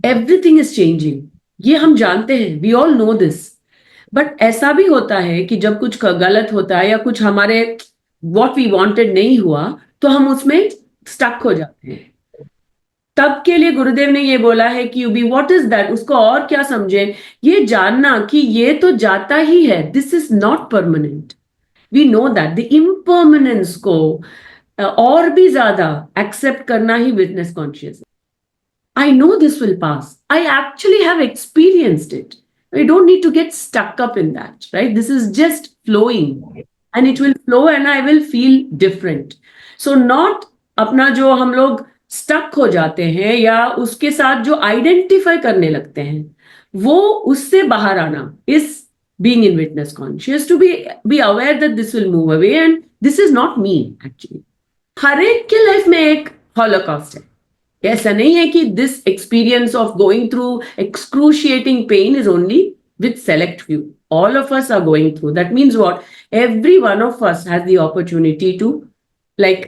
Everything is changing, ये हम जानते हैं, we all know this. But ऐसा भी होता है कि जब कुछ गलत होता है या कुछ हमारे व्हाट वी वांटेड नहीं हुआ, तो हम उसमें स्टक हो जाते हैं। तब के लिए गुरुदेव ने ये बोला है कि you be what is that, उसको और क्या समझे, ये जानना कि ये तो जाता ही है, this is not permanent. We know that the impermanence को और भी ज्यादा एक्सेप्ट करना ही witness conscious. I know this will pass. I actually have experienced it. I don't need to get stuck up in that, right? This is just flowing and it will flow and I will feel different. So not अपना जो हम लोग stuck हो जाते हैं या उसके साथ जो identify करने लगते हैं, वो उससे बाहर आना is being in witness conscious, to be aware that this will move away and this is not me actually. हर एक के लाइफ में एक हॉलोकॉस्ट है। ऐसा नहीं है कि this experience of going through excruciating pen is only with select few. All of us are going through. That means what? Every one of us has the opportunity to like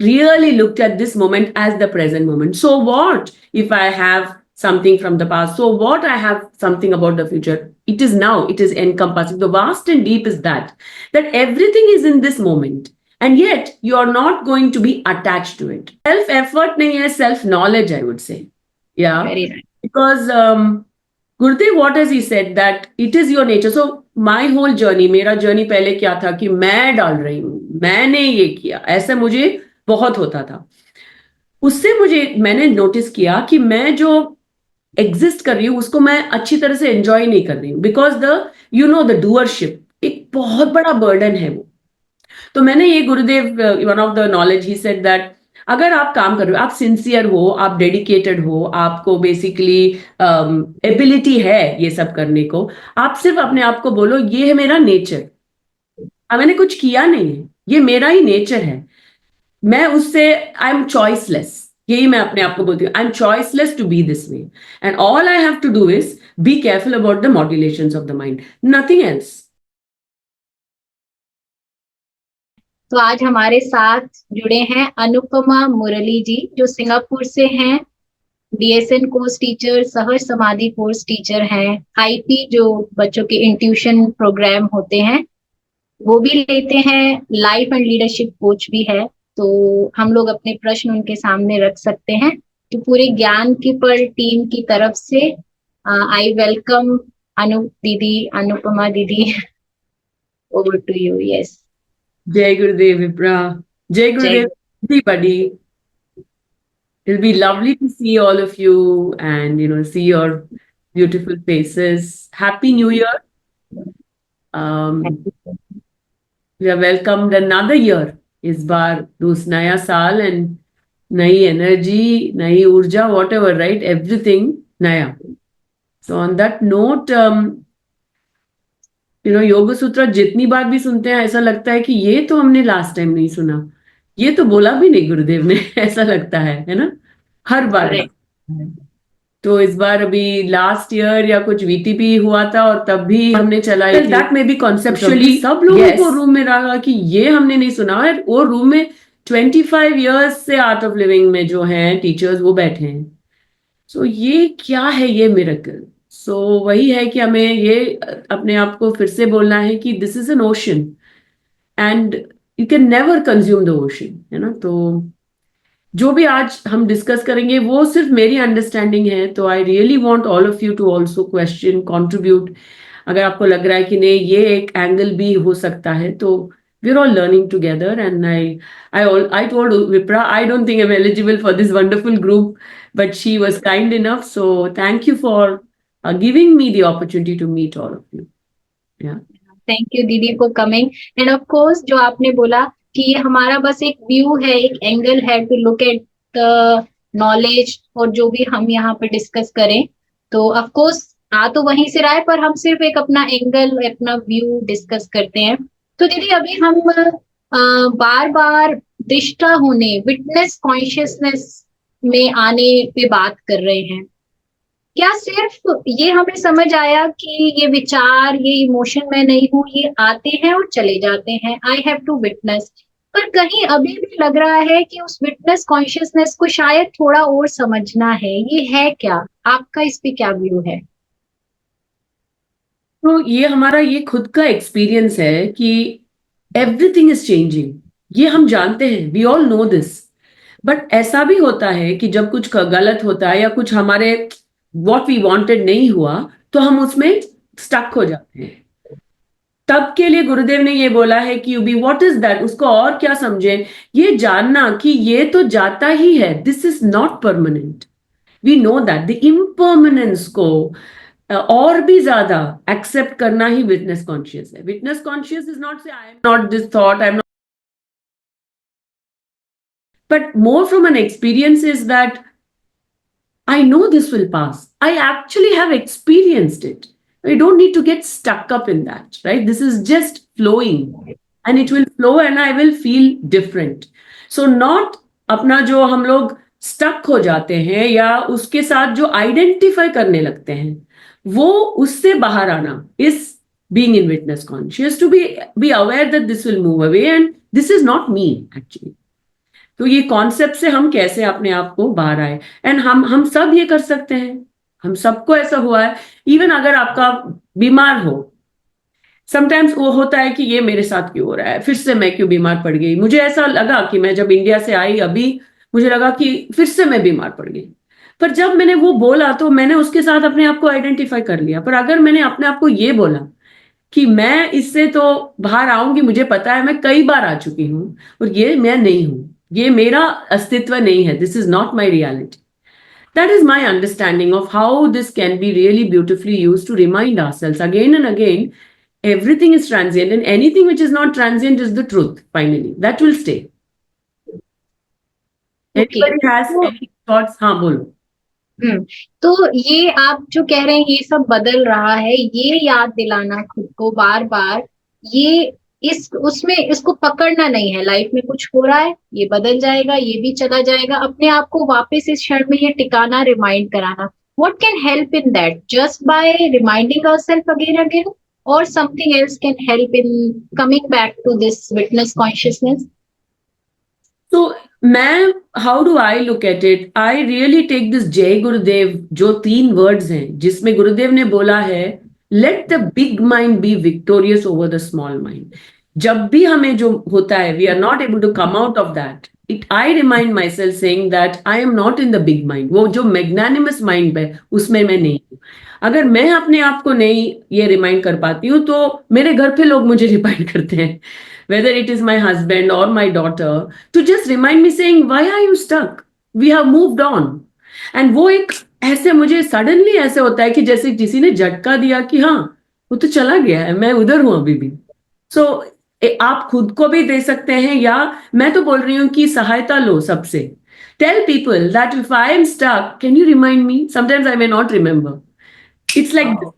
really look at this moment as the present moment. So what if I have something from the past? So what I have something about the future? It is now. It is encompassing. The vast and deep is that everything is in this moment. And yet you are not going to be attached to it. Self effort nahi hai, self knowledge, I would say. Yeah. Very right. Because Gurudev, what has he said? That it is your nature. So my whole journey, मेरा journey पहले क्या था कि मैं डाल रही हूँ, मैंने ये किया, ऐसा मुझे बहुत होता था। उससे मुझे मैंने नोटिस किया कि मैं जो एग्जिस्ट कर रही हूँ उसको मैं अच्छी तरह से एंजॉय नहीं कर रही हूँ, बिकॉज द डूअरशिप एक बहुत बड़ा बर्डन है वो। तो मैंने ये गुरुदेव, one of the knowledge he said that अगर आप काम कर रहे हो, आप सिंसियर हो, आप डेडिकेटेड हो, आपको बेसिकली एबिलिटी है ये सब करने को, आप सिर्फ अपने आप को बोलो ये है मेरा नेचर। मैंने कुछ किया नहीं है, ये मेरा ही नेचर है। मैं उससे आई एम चॉइसलेस, यही मैं अपने आप को बोलती हूँ, I am choiceless to be this way and all I have to do is be careful about the modulations of the mind, nothing else. तो आज हमारे साथ जुड़े हैं अनुपमा मुरली जी, जो सिंगापुर से हैं। DSN कोर्स टीचर, सहज समाधि कोर्स टीचर हैं। IP जो बच्चों के इंट्यूशन प्रोग्राम होते हैं वो भी लेते हैं। लाइफ एंड लीडरशिप कोच भी है। तो हम लोग अपने प्रश्न उनके सामने रख सकते हैं। तो पूरे ज्ञान की पर टीम की तरफ से आई वेलकम अनु दीदी, अनुपमा दीदी। Over to you. Yes. Jai Gurudev, Vipra. Jai Gurudev, everybody. It'll be lovely to see all of you and, see your beautiful faces. Happy New Year. We are welcomed another year. इस बार नया साल and नई energy, नई ऊर्जा, whatever, right? Everything नया. So on that note, योग सूत्र जितनी बार भी सुनते हैं ऐसा लगता है कि ये तो हमने लास्ट टाइम नहीं सुना, ये तो बोला भी नहीं गुरुदेव ने। ऐसा लगता है ना, हर बार। तो इस बार अभी लास्ट ईयर या कुछ VTP हुआ था और तब भी हमने चलाई थी। दैट में भी कॉन्सेप्चुअली सब लोगों को रूम में रहा कि ये हमने नहीं सुना है। वो रूम में 25 इयर्स से आर्ट ऑफ लिविंग में जो हैं टीचर्स वो बैठे हैं। सो ये क्या है ये मिरेकल। सो वही है कि हमें ये अपने आप को फिर से बोलना है कि this is an ocean and you can never consume the ocean, है ना। तो जो भी आज हम डिस्कस करेंगे वो सिर्फ मेरी अंडरस्टैंडिंग है। तो I really want all of you to also question, contribute. अगर आपको लग रहा है कि नहीं ये एक एंगल भी हो सकता है, तो we are all learning together. And I told Vipra I don't think I'm eligible for this wonderful group, but she was kind enough. So thank you for giving me the opportunity to meet all of you. Yeah. Thank you दीदी for coming. And of course जो आपने बोला कि ये हमारा बस एक view है, एक एंगल है to look at the knowledge, और जो भी हम यहाँ पे डिस्कस करें तो ऑफ कोर्स आ तो वहीं से रहा है, पर हम सिर्फ एक अपना एंगल, अपना व्यू डिस्कस करते हैं। तो दीदी अभी हम बार बार दृष्टा होने, विटनेस कॉन्शियसनेस में आने पे बात कर रहे हैं। क्या सिर्फ ये हमें समझ आया कि ये विचार, ये इमोशन मैं नहीं हूँ, ये आते हैं और चले जाते हैं, आई हैव टू विटनेस, पर कहीं अभी भी लग रहा है कि उस विटनेस कॉन्शियसनेस को शायद थोड़ा और समझना है। ये है क्या? आपका इस पे क्या व्यू है? तो ये हमारा ये खुद का एक्सपीरियंस है कि एवरीथिंग इज चेंजिंग, ये हम जानते हैं, we all know this. But ऐसा भी होता है कि जब कुछ गलत होता है या कुछ हमारे व्हाट वी वांटेड नहीं हुआ, तो हम उसमें स्टक हो जाते हैं। तब के लिए गुरुदेव ने ये बोला है कि बी व्हाट इज दैट, उसको और क्या समझे, ये जानना कि ये तो जाता ही है, this is not permanent. We know that the impermanence को और भी ज्यादा एक्सेप्ट करना ही विटनेस कॉन्शियस है। Witness conscious is not say I am not this thought, I am not, but more from an experience is that I know this will pass. I actually have experienced it. I don't need to get stuck up in that, right? This is just flowing and it will flow and I will feel different. So not अपना जो हम लोग stuck हो जाते हैं या उसके साथ जो आइडेंटिफाई करने लगते हैं, वो उससे बाहर आना इस being in witness conscious, to be aware that this will move away and this is not me actually. तो ये कॉन्सेप्ट से हम कैसे अपने आप को बाहर आए, एंड हम सब ये कर सकते हैं, हम सबको ऐसा हुआ है। इवन अगर आपका बीमार हो, समटाइम्स वो होता है कि ये मेरे साथ क्यों हो रहा है, फिर से मैं क्यों बीमार पड़ गई। मुझे ऐसा लगा कि मैं जब इंडिया से आई अभी, मुझे लगा कि फिर से मैं बीमार पड़ गई। पर जब मैंने वो बोला तो मैंने उसके साथ अपने आप को आइडेंटिफाई कर लिया। पर अगर मैंने अपने आप को ये बोला कि मैं इससे तो बाहर आऊंगी, मुझे पता है, मैं कई बार आ चुकी हूं और ये मैं नहीं हूं, ये मेरा अस्तित्व नहीं है, this is not my reality. That is my understanding of how this can be really beautifully used to remind ourselves again and again everything is transient and anything which is not transient is the truth finally that will stay. Okay. Anybody has तो any thoughts? हाँ बोलो। तो ये आप जो कह रहे हैं ये सब बदल रहा है, ये याद दिलाना खुद को बार बार, ये इस उसमें इसको पकड़ना नहीं है। लाइफ में कुछ हो रहा है, ये बदल जाएगा, ये भी चला जाएगा, अपने आप को वापस इस क्षण में ये टिकाना, रिमाइंड कराना। What can help in that? Just by reminding ourselves again again, और something else can help in coming back to this witness consciousness? तो मैं, how do I look at it, I really take this Jai Gurudev, जो 3 words हैं जिसमें गुरुदेव ने बोला है let the big mind be victorious over the small mind. जब भी हमें जो होता है we are not able to come out of that, it I remind myself saying that I am not in the big mind, वो जो magnanimous mind है उसमें मैं नहीं हूँ। अगर मैं अपने आप को नहीं ये रिमाइंड कर पाती हूँ तो मेरे घर पे लोग मुझे रिमाइंड करते हैं, whether it is my husband or my daughter, to just remind me saying why are you stuck, we have moved on। and वो एक ऐसे मुझे सडनली ऐसे होता है कि जैसे किसी ने झटका दिया कि हाँ वो तो चला गया है, मैं उधर हूं अभी भी। सो आप खुद को भी दे सकते हैं या मैं तो बोल रही हूँ कि सहायता लो सबसे। Tell people that if I am stuck can you remind me, sometimes I may not remember, it's like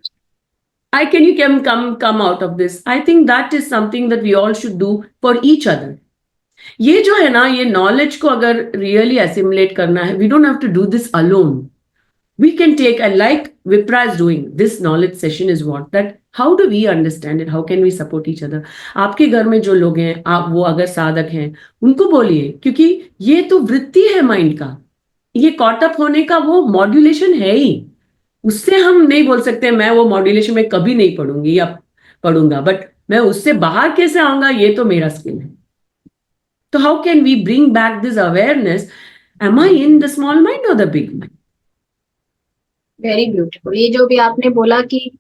I can you can come out of this. I think that is something that we all should do for each other. ये जो है ना, ये knowledge को अगर really assimilate करना है, we don't have to do this alone. We can take, and like Vipra is doing this knowledge session is what that, how do we understand it, how can we support each other. आपके घर में जो लोग हैं, आप वो अगर साधक हैं उनको बोलिए, क्योंकि ये तो वृत्ति है माइंड का, ये कॉट अप होने का वो मॉड्यूलेशन है ही। उससे हम नहीं बोल सकते मैं वो मॉड्यूलेशन में कभी नहीं पढ़ूंगी या पढ़ूंगा, बट मैं उससे बाहर कैसे आऊंगा, ये तो मेरा स्किल है। तो how can we bring back this awareness, am I in the small mind और the big mind. Very beautiful. ये जो भी आपने बोला कि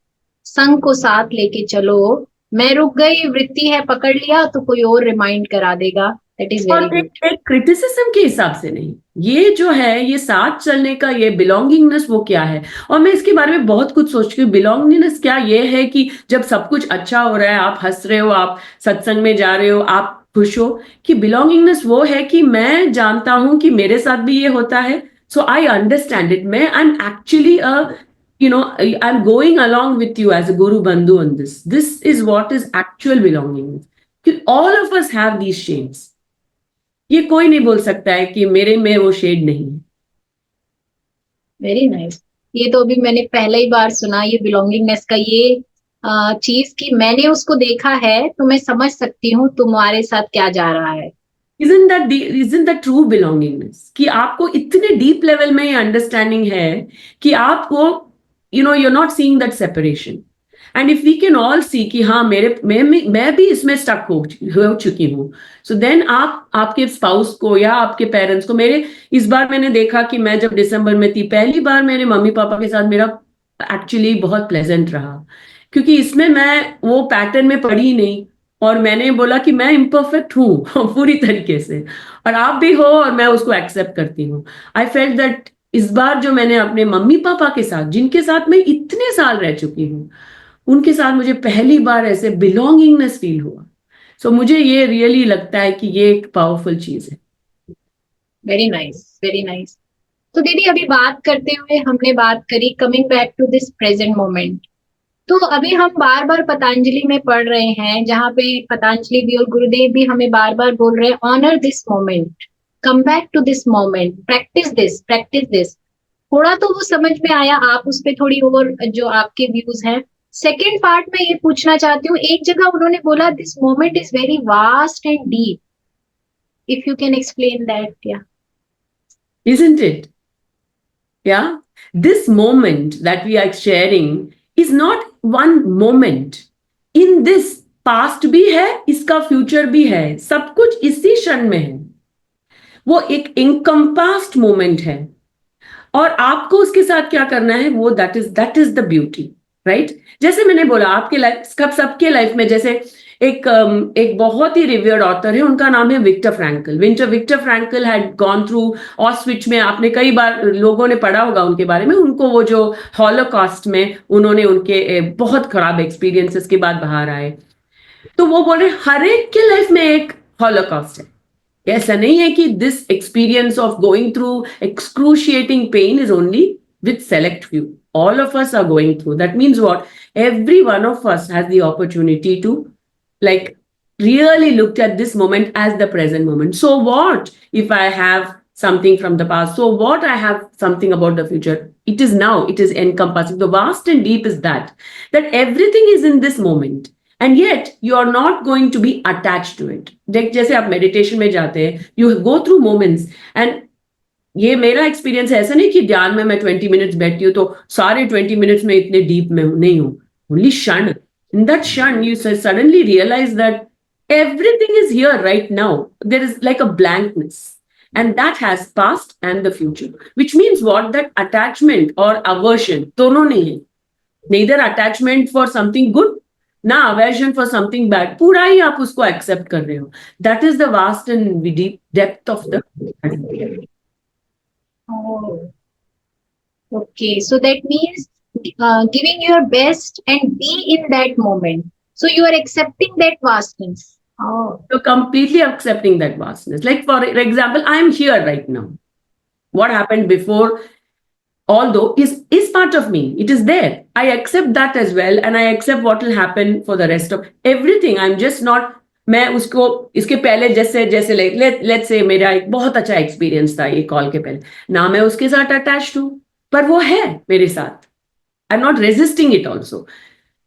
संग को साथ लेके चलो, मैं रुक गई, वृत्ति है पकड़ लिया तो कोई और रिमाइंड करा देगा, दैट इज वेरी और ब्यूटीफुल। एक क्रिटिसिज्म के हिसाब से नहीं, ये जो है ये साथ चलने का ये बिलोंगिंगनेस वो क्या है। और मैं इसके बारे में बहुत कुछ सोचती हूँ, बिलोंगिंगनेस क्या ये है कि जब सब कुछ अच्छा हो रहा है, आप हंस रहे हो, आप सत्संग में जा रहे हो, आप खुश हो, कि बिलोंगिंगनेस वो है कि मैं जानता हूं कि मेरे साथ भी ये होता है, सो आई अंडरस्टैंड इट, मैं I am actually a I am going along with you as a guru bandhu on this is what is actual belongingness. All of us have these shades, ये कोई नहीं बोल सकता है कि मेरे में वो शेड नहीं है। Very nice. ये तो अभी मैंने पहले ही बार सुना ये बिलोंगिंगनेस का, ये चीज कि मैंने उसको देखा है तो मैं समझ सकती हूँ तुम्हारे साथ क्या जा रहा है। isn't that true belongingness कि आपको इतने डीप लेवल में ये अंडरस्टैंडिंग है कि आपको you're not seeing that separation. And if we can all see कि हाँ मैं भी इसमें स्टक हो चुकी हूँ, so then आप आपके स्पाउस को या आपके पेरेंट्स को, मेरे इस बार मैंने देखा कि मैं जब दिसंबर में थी, पहली बार मेरे मम्मी पापा के साथ मेरा एक्चुअली बहुत प्लेजेंट रहा, क्योंकि इसमें मैं वो पैटर्न में पड़ी नहीं, और मैंने बोला कि मैं इम्परफेक्ट हूँ पूरी तरीके से, और आप भी हो, और मैं उसको एक्सेप्ट करती हूँ. आई फेल्ट दैट इस बार जो मैंने अपने मम्मी पापा के साथ, जिनके साथ मैं इतने साल रह चुकी हूँ, उनके साथ मुझे पहली बार ऐसे बिलोंगिंगनेस फील हुआ. सो मुझे ये रियली लगता है कि ये एक पावरफुल चीज है. Very nice, very nice. तो दीदी अभी बात करते हुए हमने बात करी coming back to this present moment. तो अभी हम बार बार पतंजलि में पढ़ रहे हैं, जहाँ पे पतंजलि भी और गुरुदेव भी हमें बार बार बोल रहे हैं honour this moment, come back to this moment, practice this, practice this. थोड़ा तो वो समझ में आया, आप उस पर थोड़ी और जो आपके व्यूज हैं. सेकेंड पार्ट में ये पूछना चाहती हूँ, एक जगह उन्होंने बोला this moment is very vast and deep. If you can explain that. या Isn't it? Yeah, this moment that we are sharing is not one moment. In this past भी है, इसका फ्यूचर भी है, सब कुछ इसी क्षण में है. वो एक इनकम्पास्ड मोमेंट है, और आपको उसके साथ क्या करना है, वो that is the beauty, right. जैसे मैंने बोला, आपके लाइफ, सबके लाइफ में, जैसे एक बहुत ही रिवियर्ड ऑथर है, उनका नाम है Victor Frankl. Victor Frankl had gone through ऑस्विच में, आपने कई बार लोगों ने पढ़ा होगा उनके बारे में. उनको वो जो हॉलोकॉस्ट में उन्होंने उनके बहुत खराब एक्सपीरियंसेस के बाद बाहर आए, तो वो बोल रहे हर एक के लाइफ में एक हॉलोकॉस्ट है. ऐसा नहीं है कि this experience of going through excruciating pen is only with select few. All of us are going through. That means what? Every one of us has the opportunity to like really look at this moment as the present moment. So what if I have something from the past? So what I have something about the future? It is now. It is encompassing. The vast and deep is that everything is in this moment. And yet you are not going to be attached to it. जैसे आप meditation में जाते हैं, you go through moments, and ये मेरा experience है. ऐसा नहीं कि ध्यान में मैं 20 मिनट्स बैठती हूँ तो सारे 20 मिनट्स में इतने डीप में नहीं हूँ. ओनली क्षण, इन दैट क्षण you suddenly realize that everything is here right now. There is like a blankness, and that has past and the future, which means what, that attachment और aversion दोनों नहीं है. neither attachment for something good, ना aversion for something bad. पूरा ही आप उसको accept कर रहे हो. That is the vast and deep depth of the. Oh, okay. So that means giving your best and be in that moment. So you are accepting that vastness. Oh, You're completely accepting that vastness. Like, for example, I am here right now. What happened before, although, is part of me. It is there. I accept that as well, and I accept what will happen for the rest of everything. I'm just not. मैं उसको इसके पहले जैसे let's say मेरा एक बहुत अच्छा experience था ये कॉल के पहले, ना मैं उसके साथ अटैच्ड हूं, पर वो है मेरे साथ. आई am not resisting it also.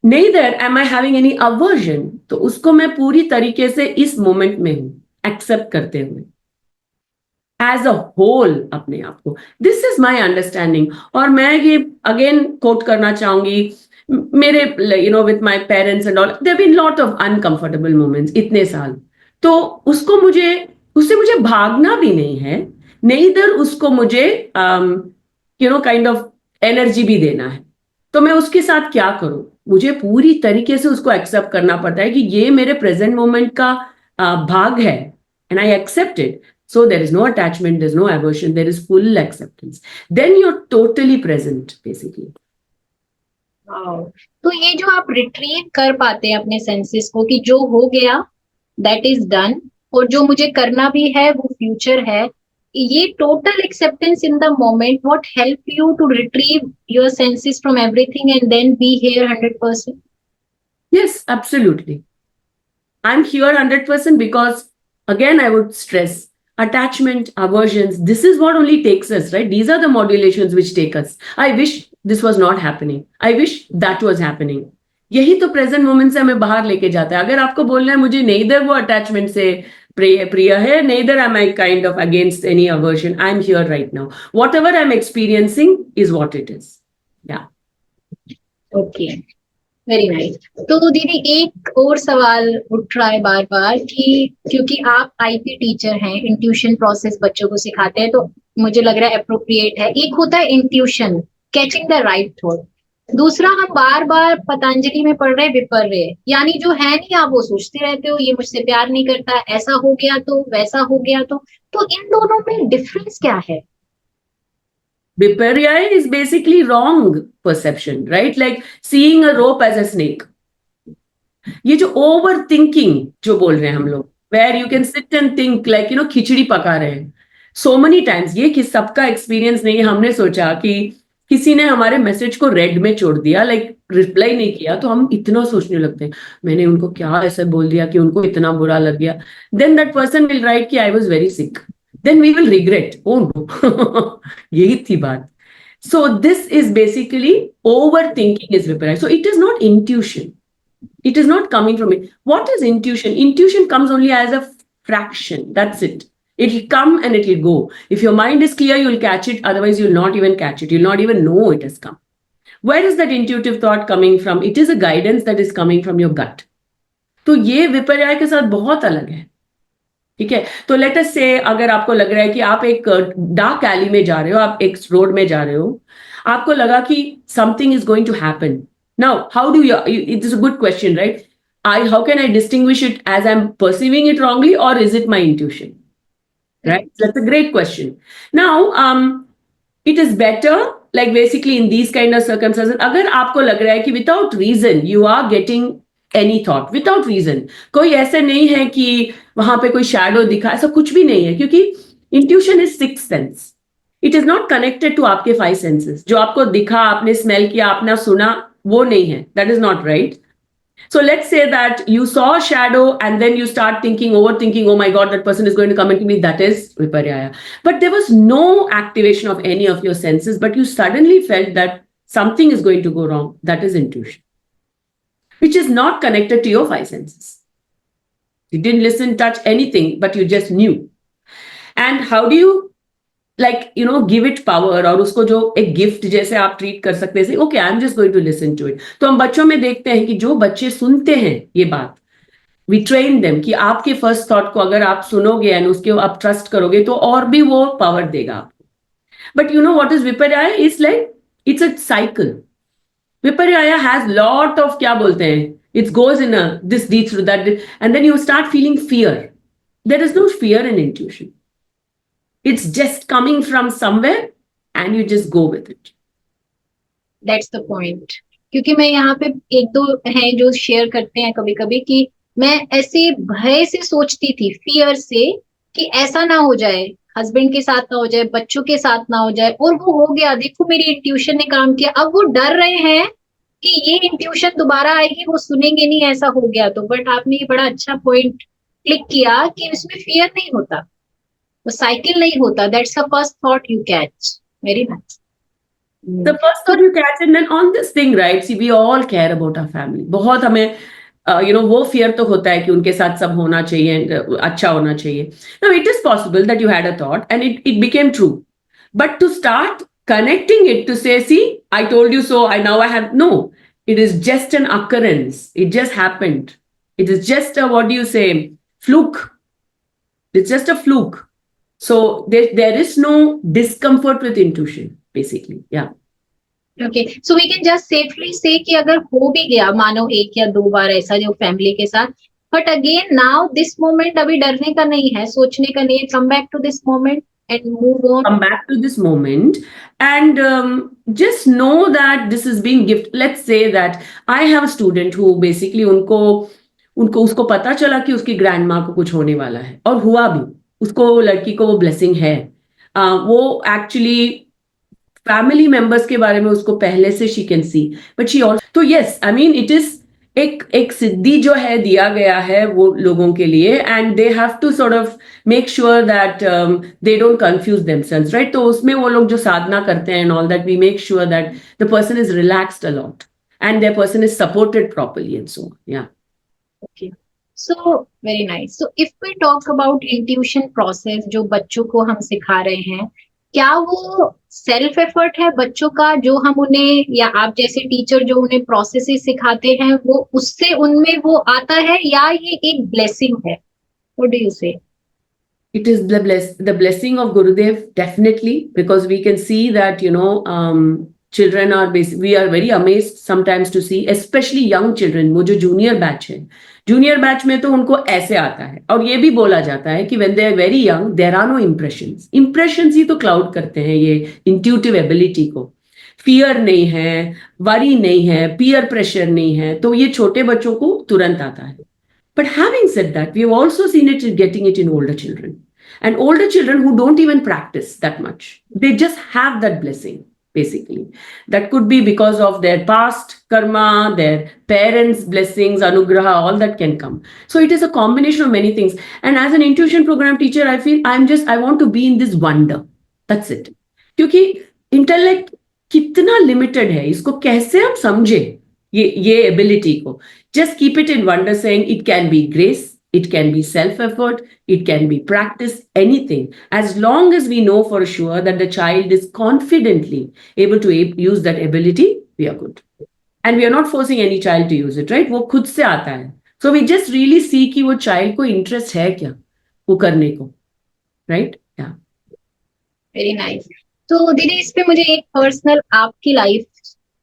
neither am I having any aversion. तो उसको मैं पूरी तरीके से इस मोमेंट में हूं, एक्सेप्ट करते हुए एज अ होल अपने आप को. This is my understanding. और मैं ये अगेन कोट करना चाहूंगी, मेरे with my parents and all, there been lot of uncomfortable moments इतने साल. तो उससे मुझे भागना भी नहीं है, neither उसको मुझे काइंड ऑफ एनर्जी भी देना है. तो मैं उसके साथ क्या करूं, मुझे पूरी तरीके से उसको एक्सेप्ट करना पड़ता है कि ये मेरे प्रेजेंट मोमेंट का भाग है, and I accept it. So there is no attachment, there's no aversion, there is full acceptance. Then you're totally present, basically. wow. तो ये जो आप रिट्रीव कर पाते हैं अपने सेंसेस को कि जो हो गया दैट इज डन, और जो मुझे करना भी है वो फ्यूचर है, ये total acceptance in the moment what help you to retrieve your senses from everything and then be here 100%. Yes, absolutely. I'm here 100% because, again, I would stress attachment, aversions. This is what only takes us, right? These are the modulations which take us. I wish this was not happening. I wish that was happening. यही तो present moment से हमें बाहर लेके जाता है. अगर आपको बोलना है मुझे neither वो अटैचमेंट से प्रिय है, neither am I kind of against any aversion. I'm here right now. Whatever I'm experiencing is what it is. Yeah. Okay, very nice. तो दीदी एक और सवाल उठ रहा है बार बार कि क्योंकि आप आईपी टीचर हैं, इंट्यूशन प्रोसेस बच्चों को सिखाते हैं, तो मुझे लग रहा है अप्रोप्रिएट है। एक होता है intuition, catching the right thought. दूसरा हम बार बार पतंजलि में पढ़ रहे हैं विपर्य, यानी जो है नहीं आप वो सोचते रहते हो, ये मुझसे प्यार नहीं करता, ऐसा हो गया तो वैसा हो गया तो इन दोनों में डिफरेंस क्या है? Viparya is basically wrong perception, right? Like seeing a rope as a snake. ये जो ओवर थिंकिंग जो बोल रहे हैं हम लोग, where you can sit and think like khichdi पका रहे हैं सो मेनी टाइम्स। ये कि सबका एक्सपीरियंस नहीं है। हमने सोचा कि किसी ने हमारे मैसेज को रेड में छोड़ दिया, लाइक रिप्लाई नहीं किया, तो हम इतना सोचने लगते हैं मैंने उनको क्या ऐसा बोल दिया कि उनको इतना बुरा लग गया। Then that person will write कि I was very sick, then we will regret, oh no यही थी बात। So this is basically over thinking is विपर्य। So it is not intuition. It is not coming from it. What is intuition? Intuition comes only as a fraction. That's it. It will come and it will go. If your mind is clear, you'll catch it. Otherwise, you'll not even catch it. You'll not even know it has come. Where is that intuitive thought coming from? It is a guidance that is coming from your gut. तो ये विपर्य के साथ बहुत अलग है, ठीक है। तो लेट अस से अगर आपको लग रहा है कि आप एक डार्क एली में जा रहे हो, आप एक रोड में जा रहे हो, आपको लगा कि something is going to happen. Now, how do you, it is a good question, right? How can I distinguish it as I'm perceiving it wrongly or is it my intuition? Right? That's a great question. Now, it is better, like basically in these kind of circumstances, अगर आपको लग रहा है कि without reason you are getting any thought, without reason, कोई ऐसे नहीं है कि वहां पे कोई shadow दिखा, ऐसा कुछ भी नहीं है, क्योंकि intuition is sixth sense. It is not connected to आपके five senses. जो आपको दिखा, आपने स्मेल किया, आपने सुना, वो नहीं है. That is not right. So let's say that you saw a shadow and then you start thinking, overthinking, oh my God, that person is going to come into me. That is viparyaya. But there was no activation of any of your senses, but you suddenly felt that something is going to go wrong. That is intuition, which is not connected to your five senses. You didn't listen, touch, anything, but you just knew. And how do you give it power, और उसको जो एक gift जैसे आप treat कर सकते हैं, okay I am just going to listen to it. तो हम बच्चों में देखते हैं कि जो बच्चे सुनते हैं ये बात, वी ट्रेन देम कि आपके फर्स्ट थॉट को अगर आप सुनोगे एंड उसके आप ट्रस्ट करोगे तो और भी वो पावर देगा आपको। But you know what is विपर्या? It's like it's a cycle. विपर्या हैज लॉट ऑफ, क्या बोलते हैं, it's goes in this leads to that, and then you start feeling fear. There is no fear in intuition. It's just coming from somewhere and you just go with it. That's the point. क्योंकि मैं यहाँ पे एक दो हैं जो share करते हैं कभी कभी कि मैं ऐसे भय से सोचती थी, फियर से, कि ऐसा ना हो जाए, हस्बैंड के साथ ना हो जाए, बच्चों के साथ ना हो जाए, और वो हो गया। देखो मेरी इंट्यूशन ने काम किया। अब वो डर रहे हैं कि ये इंट्यूशन दोबारा आएगी, वो सुनेंगे नहीं, ऐसा हो गया तो। बट आपने ये बड़ा अच्छा पॉइंट क्लिक किया कि इसमें फियर नहीं होता, वो साइकिल नहीं होता। That's the first thought you catch. Very nice. The first thought you catch, and then on this thing, right? See, we all care about our family. बहुत हमें वो fear तो होता है कि उनके साथ सब होना चाहिए, अच्छा होना चाहिए. Now it is possible that you had a thought and it became true. But to start connecting it to say, see, I told you so, now I have, no. It is just an occurrence. It just happened. It is just a, what do you say, fluke. It's just a fluke. So there is no discomfort with intuition, basically. Yeah. Okay, so we can just safely say कि अगर हो भी गया, मानो एक या दो बार ऐसा जो फैमिली के साथ, but again now this moment अभी डरने का नहीं है, सोचने का नहीं है. Come back to this moment and move on. Come back to this moment and just know that this is being gift. Let's say that I have a student who basically उसको पता चला कि उसकी ग्रैंडमा को कुछ होने वाला है, और हुआ भी. उसको, लड़की को वो ब्लेसिंग है. वो एक्चुअली फैमिली मेंबर्स के बारे में उसको पहले से she can see, but she also, तो yes, I mean it is एक सिद्धि जो है दिया गया है वो लोगों के लिए, and they have to sort of make sure that they don't confuse themselves, right? तो उसमें वो लोग जो साधना करते हैं and all that, we make sure that the person is relaxed a lot and the person is supported properly and so, yeah. Okay. So very nice. So if we talk about intuition process जो बच्चों को हम सिखा रहे हैं, क्या वो self effort है बच्चों का जो हम उन्हें, या आप जैसे टीचर जो उन्हें प्रोसेसेस सिखाते हैं, वो उससे उनमें वो आता है, या ये एक ब्लेसिंग है? व्हाट डू यू से? It is the blessing of Gurudev, definitely, because we can see that, children are we are very amazed sometimes to see, especially young children, वो जो junior batch है, junior batch में तो उनको ऐसे आता है, और ये भी बोला जाता है कि when they are very young, there are no impressions ही तो cloud करते हैं ये intuitive ability को। fear नहीं है, worry नहीं है, peer pressure नहीं है, तो ये छोटे बच्चों को तुरंत आता है। But having said that, we have also seen it getting it in older children. And older children who don't even practice that much. They just have that blessing, basically. That could be because of their past karma, their parents' blessings, anugraha, all that can come. So it is a combination of many things. And as an intuition program teacher, I feel I want to be in this wonder. That's it. क्योंकि intellect कितना limited है, इसको कैसे हम समझे ये ability को? Just keep it in wonder, saying it can be grace, it can be self-effort, it can be practice, anything. As long as we know for sure that the child is confidently able to use that ability, we are good. And we are not forcing any child to use it, right? वो खुद से आता है. So we just really see कि वो child को interest है क्या वो करने को, right? Yeah. Very nice. तो दीदी इस पे मुझे एक पर्सनल आपकी लाइफ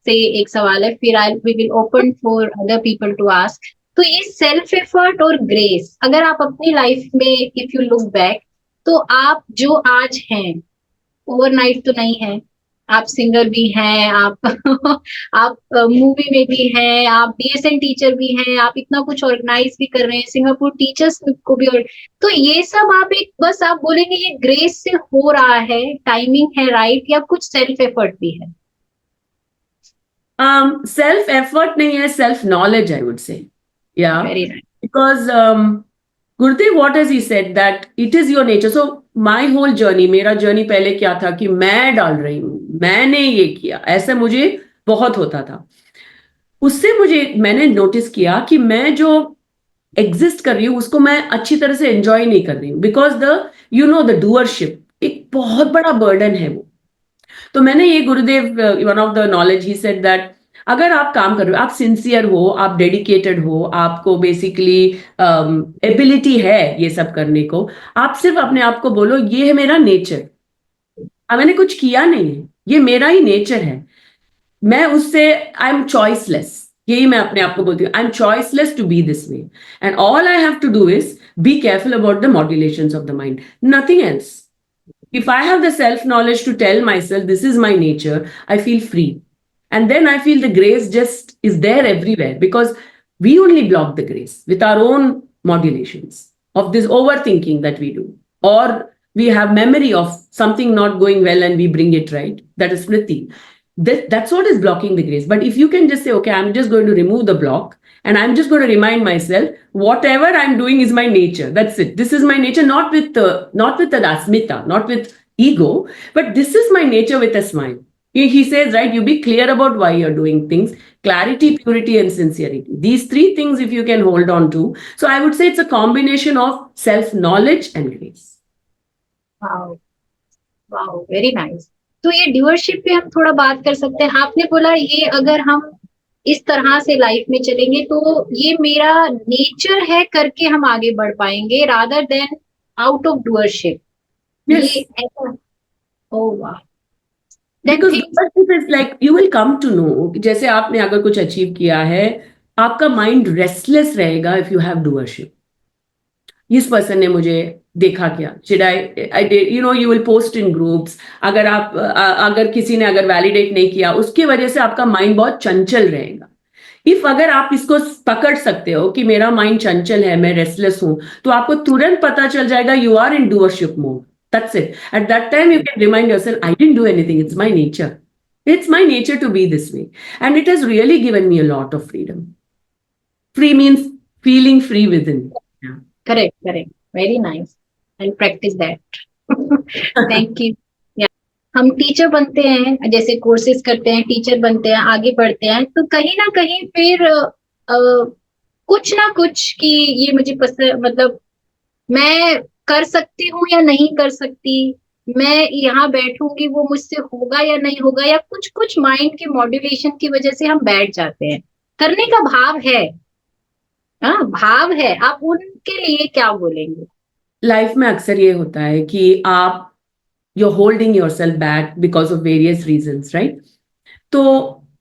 से एक सवाल है, फिर I we will open for other people to ask. तो ये सेल्फ एफर्ट और ग्रेस, अगर आप अपनी लाइफ में इफ यू लुक बैक, तो आप जो आज हैं, ओवरनाइट तो नहीं है, आप सिंगर भी हैं, आप आप मूवी में भी हैं, आप डीएसएन टीचर भी हैं, आप इतना कुछ ऑर्गेनाइज भी कर रहे हैं, सिंगापुर टीचर्स को भी, और तो ये सब आप एक बस आप बोलेंगे ये ग्रेस से हो रहा है, टाइमिंग है राइट, या कुछ सेल्फ एफर्ट भी है? Self effort nahi hai, self knowledge, I would say. Yeah. Very nice. Because Gurudev, what has he said? That it is your nature. So my whole journey, मेरा journey पहले क्या था कि मैं डाल रही हूँ, मैंने ये किया, ऐसा मुझे बहुत होता था। उससे मैंने नोटिस किया कि मैं जो एग्जिस्ट कर रही हूँ उसको मैं अच्छी तरह से एंजॉय नहीं कर रही हूँ, बिकॉज द डूअरशिप एक बहुत बड़ा बर्डन है वो। तो मैंने ये गुरुदेव, one of the knowledge he said that अगर आप काम कर रहे हो, आप सिंसियर हो, आप डेडिकेटेड हो, आपको बेसिकली एबिलिटी है ये सब करने को, आप सिर्फ अपने आप को बोलो ये है मेरा नेचर, मैंने कुछ किया नहीं है, ये मेरा ही नेचर है, मैं उससे आई एम चॉइसलेस, यही मैं अपने आप को बोलती हूँ, I am choiceless to be this way, and all I have to do is be careful about the modulations of the mind, nothing else. If I have the self knowledge to tell myself this is my nature, I feel free. And then I feel the grace just is there everywhere, because we only block the grace with our own modulations of this overthinking that we do. Or we have memory of something not going well and we bring it right. That is smriti. That's what is blocking the grace. But if you can just say, okay, I'm just going to remove the block and I'm just going to remind myself whatever I'm doing is my nature. That's it. This is my nature, not with the asmita, not with ego, but this is my nature with a smile. He says, right, you be clear about why you're doing things, clarity, purity, and sincerity. These three things, if you can hold on to. So I would say it's a combination of self-knowledge and grace. Wow, wow, very nice. तो ये ड्यूअरशिप पे हम थोड़ा बात कर सकते हैं। आपने बोला ये अगर हम इस तरह से लाइफ में चलेंगे तो ये मेरा नेचर है करके हम आगे बढ़ पाएंगे, rather than out of doership. Yes. ये ऐसा, ओह वाह, Because leadership is like you will come to know, जैसे आपने अगर कुछ अचीव किया है, आपका माइंड रेस्टलेस रहेगा if you have doership. इस पर्सन ने मुझे देखा क्या, should I did, you will post in groups, अगर किसी ने अगर वैलिडेट नहीं किया, उसकी वजह से आपका माइंड बहुत चंचल रहेगा। इफ अगर आप इसको पकड़ सकते हो कि मेरा माइंड चंचल है, मैं रेस्टलेस हूं, तो आपको तुरंत पता चल जाएगा you are in doership mode. That's it. At that time, you can remind yourself, I didn't do anything. It's my nature. It's my nature to be this way. And it has really given me a lot of freedom. Free means feeling free within. Yeah. Correct, correct, very nice, and practice that. Thank you. हम teacher बनते हैं, जैसे courses करते हैं, teacher बनते हैं, आगे बढ़ते हैं, तो कहीं ना कहीं फिर कुछ ना कुछ कि ये मुझे पसंद, मतलब मैं कर सकती हूँ या नहीं कर सकती, मैं यहाँ बैठूंगी वो मुझसे होगा या नहीं होगा, या कुछ कुछ माइंड के मॉड्यूलेशन की वजह से हम बैठ जाते हैं। करने का भाव है, हाँ भाव है। आप उनके लिए क्या बोलेंगे? लाइफ में अक्सर ये होता है कि आप you're holding yourself back because of various reasons, right? तो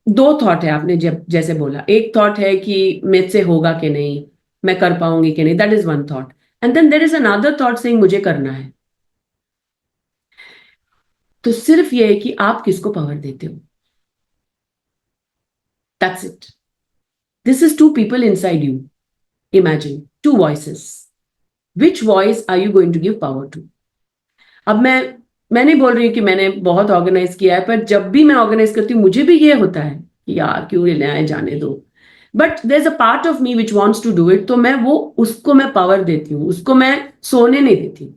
दो थॉट है, आपने जब जैसे बोला, एक थॉट है कि मुझसे होगा कि नहीं, मैं कर पाऊंगी कि नहीं, that is one thought. And then there is another thought saying मुझे करना है। तो सिर्फ ये है कि आप किसको पावर देते हो, that's it. This is two people inside you, imagine two voices, which voice are you going to give power to? अब मैं नहीं बोल रही हूँ कि मैंने बहुत ऑर्गेनाइज किया है, पर जब भी मैं ऑर्गेनाइज करती हूँ मुझे भी ये होता है कि यार क्यों ले आए, जाने दो। But there is a part of me which wants to do it, तो मैं वो उसको मैं पावर देती हूँ, उसको मैं सोने नहीं देती।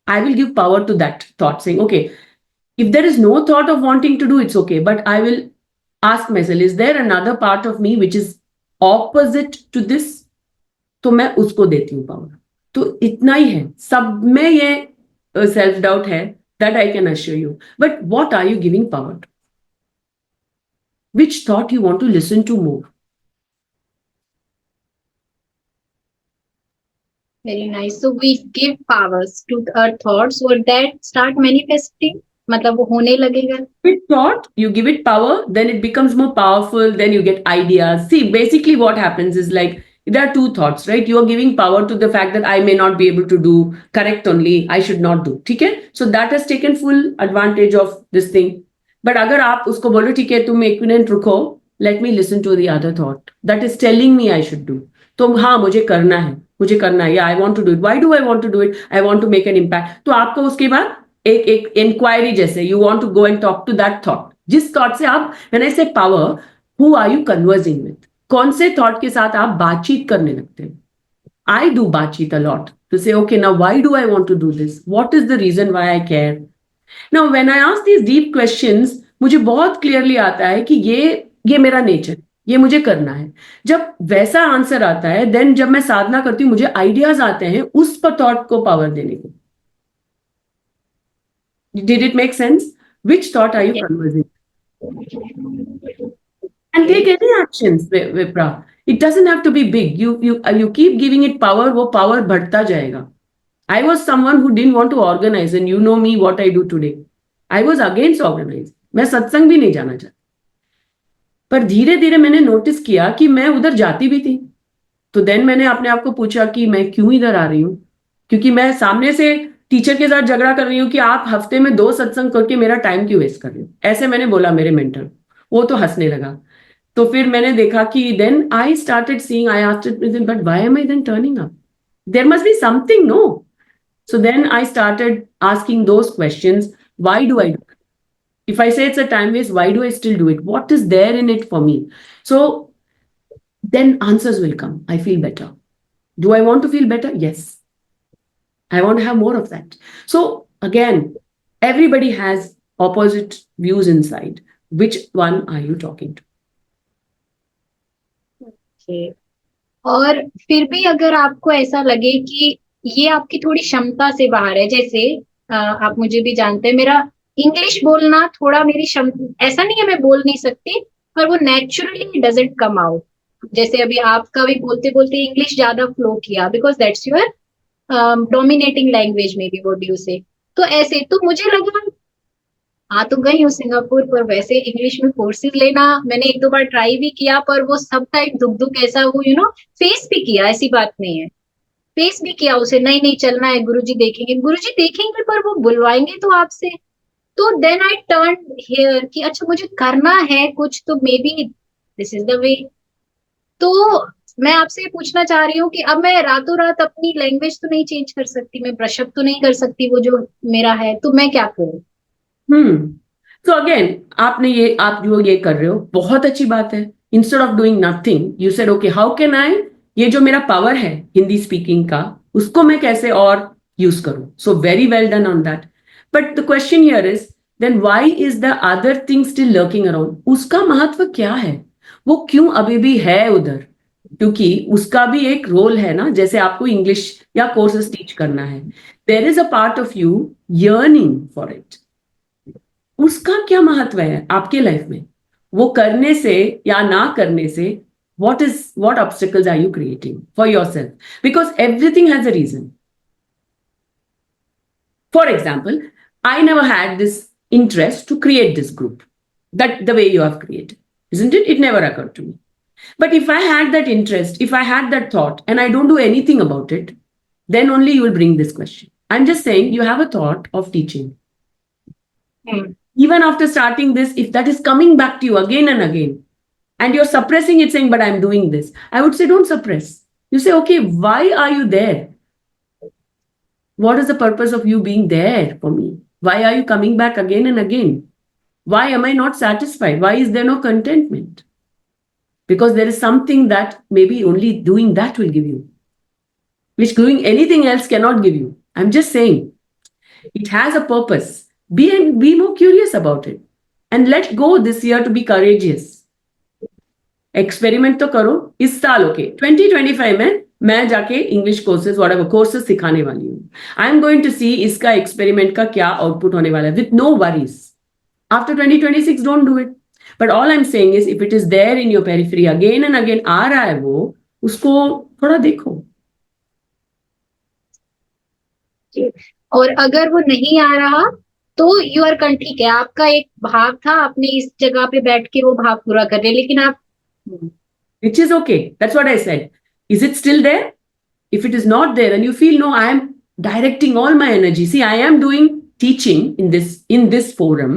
I will give power to that thought saying okay, if there is no thought of wanting to do, it's okay, but I will ask myself, is there another part of me which is opposite to this? तो मैं उसको देती हूँ power. तो इतना ही है, सब में ये सेल्फ डाउट है, that I can assure you. But what are you giving power to? Which thought you want to listen to more? Very nice. So we give powers to our thoughts और that start manifesting, मतलब वो होने लगेगा। With thought, you give it power, then it becomes more powerful, then you get ideas. See, basically, what happens is like there are two thoughts, right? You are giving power to the fact that I may not be able to do correct only, I should not do. Okay? So that has taken full advantage of this thing. But अगर आप उसको बोलो ठीक है तुम एक minute रुको, let me listen to the other thought that is telling me I should do. तो हाँ मुझे करना है, मुझे करना है, या I want to do it, why do I want to do it, I want to make an impact. तो आपको उसके बाद एक एक इंक्वायरी जैसे you want to go and talk to that thought, जिस थॉट से आप, when I say power, who are you converging with, कौन से थॉट के साथ आप बातचीत करने लगते हैं। आई डू बातचीत a lot to say okay now why do I want to do this, what is the reason why I care. Now when I ask these deep questions, मुझे बहुत क्लियरली आता है कि ये मेरा नेचर, ये मुझे करना है। जब वैसा आंसर आता है, देन जब मैं साधना करती हूँ मुझे आइडियाज आते हैं उस पर थॉट को पावर देने को। Did it make sense? Which thought are you conversing? And take any actions, Vipra. It doesn't have to be big. You keep giving it power, वो power बढ़ता जाएगा. I was someone who didn't want to organize, and you know me what I do today. I was against organize. मैं सत्संग भी नहीं जाना चाहती, पर धीरे धीरे मैंने नोटिस किया कि मैं उधर जाती भी थी। तो देन मैंने अपने आप को पूछा कि मैं क्यों इधर आ रही हूँ, क्योंकि मैं सामने से टीचर के साथ झगड़ा कर रही हूँ कि आप हफ्ते में 2 सत्संग करके मेरा टाइम क्यों वेस्ट कर रही हो, ऐसे मैंने बोला मेरे मेंटर। वो तो हंसने लगा। तो फिर मैंने देखा कि then I started seeing, I asked but why am I then turning up, there must be something, no? So then I started asking those questions. Why do I do it? If I say it's a time waste, why do I still do it? What is there in it for me? So then answers will come. I feel better. Do I want to feel better? Yes. I want to have more of that. So again, everybody has opposite views inside. Which one are you talking to? Okay. और फिर भी अगर आपको ऐसा लगे कि ये आपकी थोड़ी क्षमता से बाहर है, जैसे आप मुझे भी जानते हैं, मेरा इंग्लिश बोलना थोड़ा मेरी क्षमता, ऐसा नहीं है मैं बोल नहीं सकती, पर वो नेचुरली डजंट कम आउट। जैसे अभी आपका भी बोलते बोलते इंग्लिश ज्यादा फ्लो किया, because that's your dominating language में भी, व्हाट डू यू से। तो ऐसे तो मुझे लगा, हाँ तो गई हूँ सिंगापुर, पर वैसे इंग्लिश में कोर्सेज लेना मैंने एक दो बार ट्राई भी किया, पर वो सब टाइप दुख दुख ऐसा वो फेस भी किया, ऐसी बात नहीं है, फेस भी किया उसे, नहीं नहीं चलना है, गुरुजी देखेंगे पर वो बुलवाएंगे तो आपसे। तो देन आई टर्न हियर कि अच्छा मुझे करना है कुछ, तो may be this is the way. तो मैं आपसे ये पूछना चाह रही हूँ कि अब मैं रातों रात अपनी लैंग्वेज तो नहीं चेंज कर सकती, मैं ब्रश अप तो नहीं कर सकती वो जो मेरा है, तो मैं क्या करूँ? तो अगेन आप जो ये कर रहे हो बहुत अच्छी बात है। Instead of doing nothing you said okay how can I, ये जो मेरा पावर है हिंदी स्पीकिंग का, उसको मैं कैसे और यूज करूं। So very well done on that. But the question here is then why is the other thing still lurking around? उसका महत्व क्या है, वो क्यों अभी भी है उधर? क्योंकि उसका भी एक रोल है ना, जैसे आपको इंग्लिश या कोर्सेज टीच करना है, there is a part of you yearning for it. उसका क्या महत्व है आपके लाइफ में? वो करने से या ना करने से, what obstacles are you creating for yourself? Because everything has a reason. For example, I never had this interest to create this group, that the way you have created, isn't it? It never occurred to me. But if I had that interest, if I had that thought, and I don't do anything about it, then only you will bring this question. I'm just saying you have a thought of teaching. Even after starting this, if that is coming back to you again and again, and you're suppressing it, saying, but I'm doing this, I would say, don't suppress. You say, okay, why are you there? What is the purpose of you being there for me? Why are you coming back again and again? Why am I not satisfied? Why is there no contentment? Because there is something that maybe only doing that will give you, which doing anything else cannot give you. I'm just saying, it has a purpose. Be more curious about it. And let go this year to be courageous. Experiment तो करो इस साल। Okay 2025 में मैं जाके English courses whatever courses सिखाने वाली हूँ। I am going to see इसका एक्सपेरिमेंट का क्या आउटपुट होने वाला है, with no worries. After 2026 don't do it, but all I am saying is if it is there in your periphery again and again आ रहा है वो, उसको थोड़ा देखो। और अगर वो नहीं आ रहा तो यू आर ठीक है, आपका एक भाव था, आपने इस जगह पे बैठ के वो भाव पूरा कर रहे, लेकिन आप which is okay, that's what I said. Is it still there? If it is not there and you feel, no, I am directing all my energy, see, I am doing teaching in this forum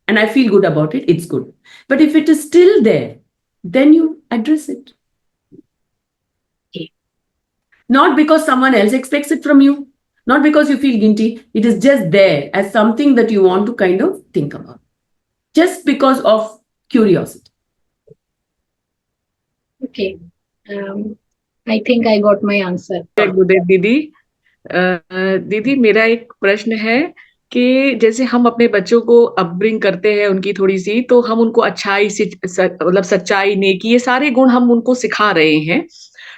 and I feel good about it, it's good. But if it is still there, then you address it. Okay. Not because someone else expects it from you, not because you feel guilty, it is just there as something that you want to kind of think about, just because of curiosity. Okay. I think I got my answer. गुरुदेव दीदी, दीदी मेरा एक प्रश्न है कि जैसे हम अपने बच्चों को अपब्रिंग करते हैं उनकी थोड़ी सी, तो हम उनको अच्छाई से मतलब सच्चाई, नेकी, ये सारे गुण हम उनको सिखा रहे हैं।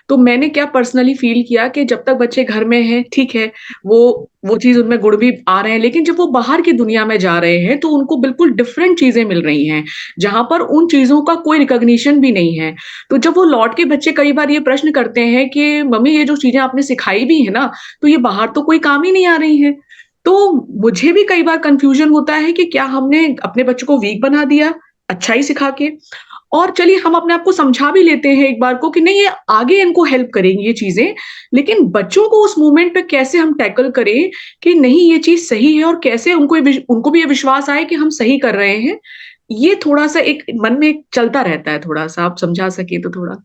तो मैंने क्या पर्सनली फील किया कि जब तक बच्चे घर में हैं, ठीक है, वो चीज उनमें गुण भी आ रहे हैं, लेकिन जब वो बाहर की दुनिया में जा रहे हैं तो उनको बिल्कुल डिफरेंट चीजें मिल रही हैं, जहां पर उन चीजों का कोई रिकॉग्निशन भी नहीं है। तो जब वो लौट के बच्चे कई बार ये प्रश्न करते हैं कि मम्मी ये जो चीजें आपने सिखाई भी है ना, तो ये बाहर तो कोई काम ही नहीं आ रही है। तो मुझे भी कई बार कंफ्यूजन होता है कि क्या हमने अपने बच्चों को वीक बना दिया अच्छाई सिखा के, और चलिए हम अपने आप को समझा भी लेते हैं एक बार को कि नहीं ये आगे इनको हेल्प करेंगी ये चीजें, लेकिन बच्चों को उस मोमेंट पे कैसे हम टैकल करें कि नहीं ये चीज सही है, और कैसे उनको भी ये विश्वास आए कि हम सही कर रहे हैं। ये थोड़ा सा एक मन में चलता रहता है, थोड़ा सा आप समझा सके तो थोड़ा।